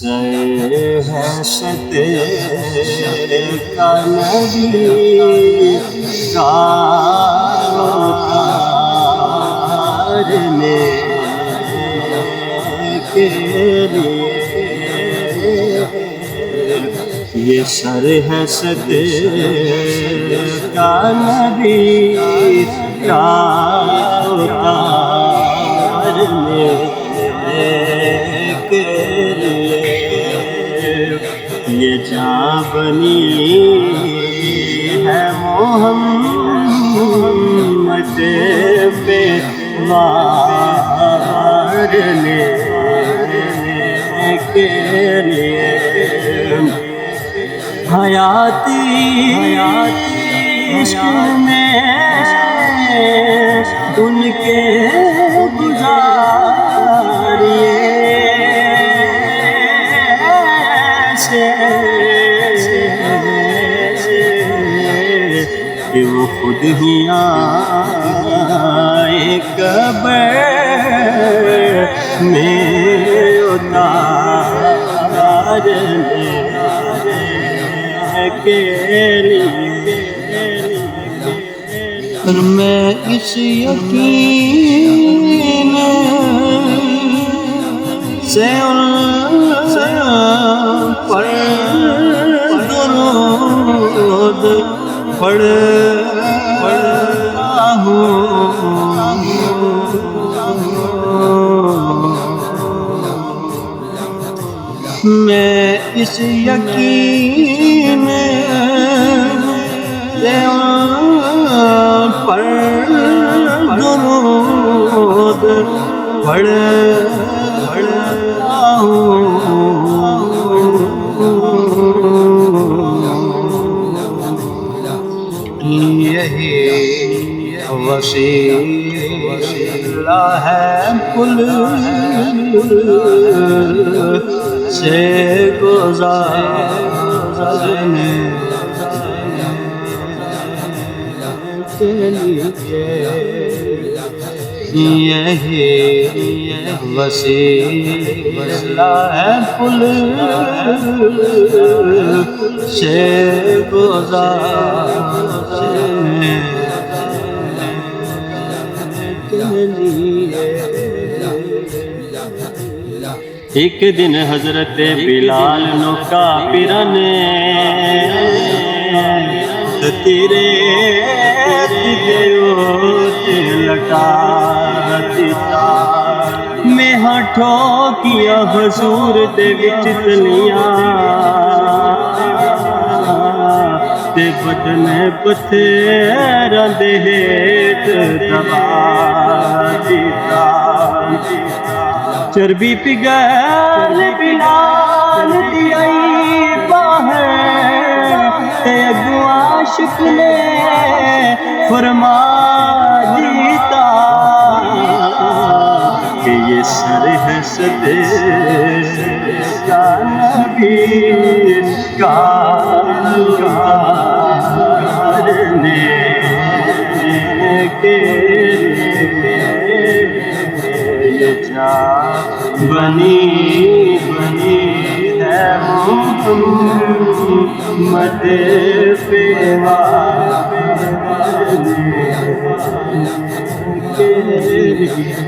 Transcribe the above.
حسد کا نبی اتارنے کے لیے یہ سر حسد کا نبی اتارنے کے لیے یہ جاں بنی ہے محمد پہ مارنے کے لیے حیاتی عشق میں ان کے گزاریے کہ وہ خود ہی آئے قبر میں اتارنے کے لیے اور میں اس یقین سے ان پر درود پڑھتا ہوں میں اس یقین سے ان پر درود پڑھتا ہوں یہی وسیلہ ہے پل سے گزارنے کے لیے یہی وسیلہ ہے پل سے گزارنے کے لیے ایک دن حضرت بلال نو کافرن تیرے لٹا دیتا میں ہٹھو کیا حضور دے وچ تلیاں تے بدن پتھراں دے ہیٹھ دبا دیتا چربی پگھل بلال دی آئی باہر تے اگو عاشق نے فرما دیتا کہ یہ سر حسد کا نبی اتارنے کے لیے یہ جاں بنی ہے محمد پہ مارنے کے لیے